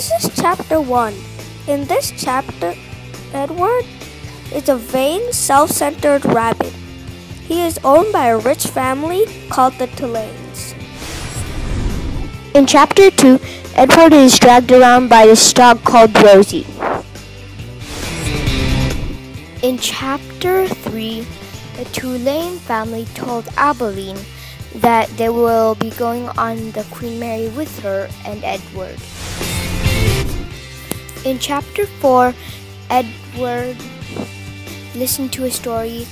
This is chapter 1. In this chapter, Edward is a vain, self-centered rabbit. He is owned by a rich family called the Tulanes. In chapter 2, Edward is dragged around by this dog called Rosie. In chapter 3, the Tulane family told Abilene that they will be going on the Queen Mary with her and Edward. In chapter 4, Edward listened to a story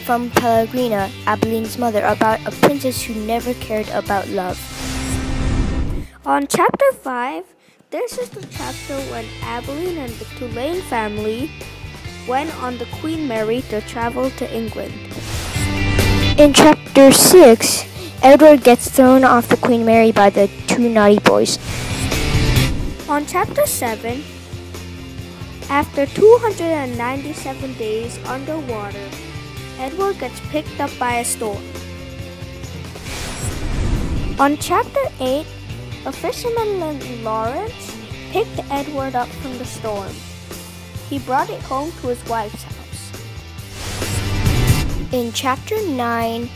from Pellegrina, Abilene's mother, about a princess who never cared about love. On chapter 5, this is the chapter when Abilene and the Tulane family went on the Queen Mary to travel to England. In chapter 6, Edward gets thrown off the Queen Mary by the two naughty boys. On chapter 7, after 297 days underwater, Edward gets picked up by a storm. On chapter 8, a fisherman named Lawrence picked Edward up from the storm. He brought it home to his wife's house. In chapter 9,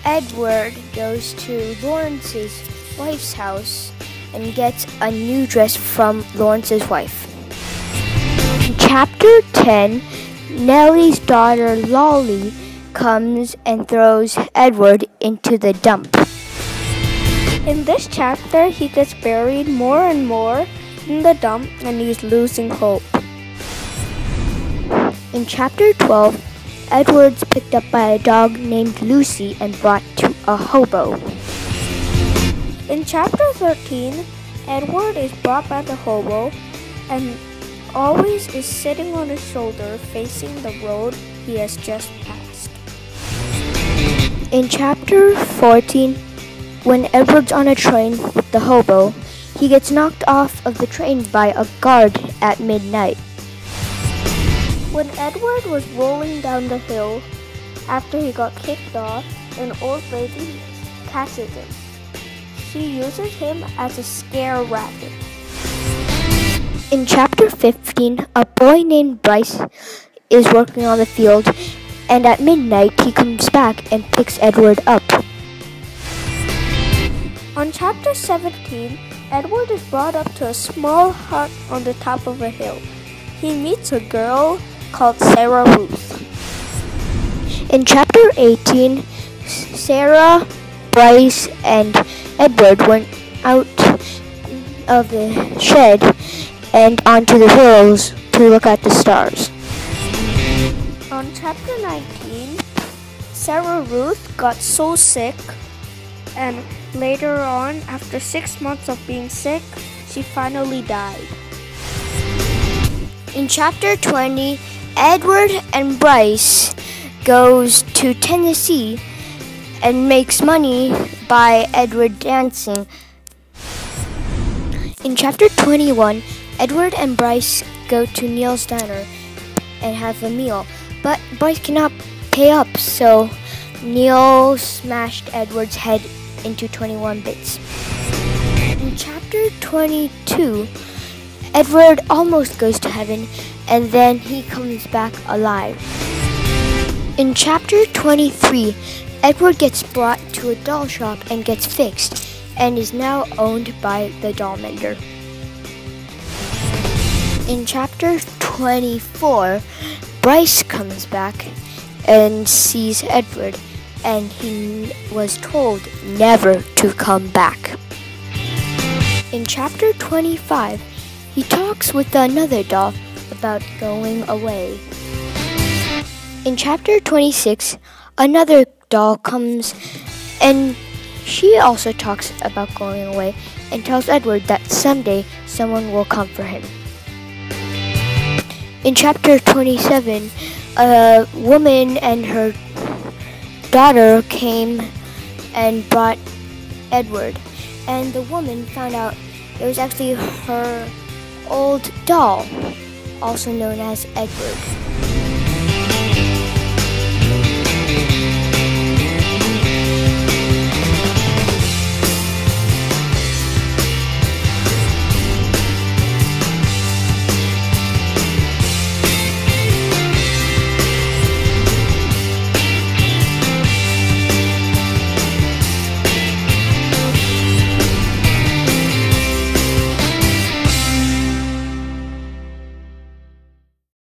Edward goes to Lawrence's wife's house and gets a new dress from Lawrence's wife. In chapter 10, Nellie's daughter Lolly comes and throws Edward into the dump. In this chapter, he gets buried more and more in the dump and he's losing hope. In chapter 12, Edward's picked up by a dog named Lucy and brought to a hobo. In chapter 13, Edward is brought by the hobo and always is sitting on his shoulder facing the road he has just passed. In chapter 14, when Edward's on a train with the hobo, he gets knocked off of the train by a guard at midnight. When Edward was rolling down the hill after he got kicked off, an old lady catches him. She uses him as a scare rabbit. In chapter 15, a boy named Bryce is working on the field, and at midnight he comes back and picks Edward up. On chapter 17, Edward is brought up to a small hut on the top of a hill. He meets a girl called Sarah Ruth. In chapter 18, Sarah, Bryce, and Edward went out of the shed and onto the hills to look at the stars. On chapter 19, Sarah Ruth got so sick, and later on, after 6 months of being sick, she finally died. In chapter 20, Edward and Bryce goes to Tennessee and makes money by Edward dancing. In chapter 21, Edward and Bryce go to Neil's diner and have a meal, but Bryce cannot pay up, so Neil smashed Edward's head into 21 bits. In chapter 22, Edward almost goes to heaven, and then he comes back alive. In chapter 23, Edward gets brought to a doll shop and gets fixed, and is now owned by the doll mender. In chapter 24, Bryce comes back and sees Edward, and he was told never to come back. In chapter 25, he talks with another doll about going away. In chapter 26, another doll comes and she also talks about going away and tells Edward that someday someone will come for him. In chapter 27, a woman and her daughter came and brought Edward, and the woman found out it was actually her old doll, also known as Edward.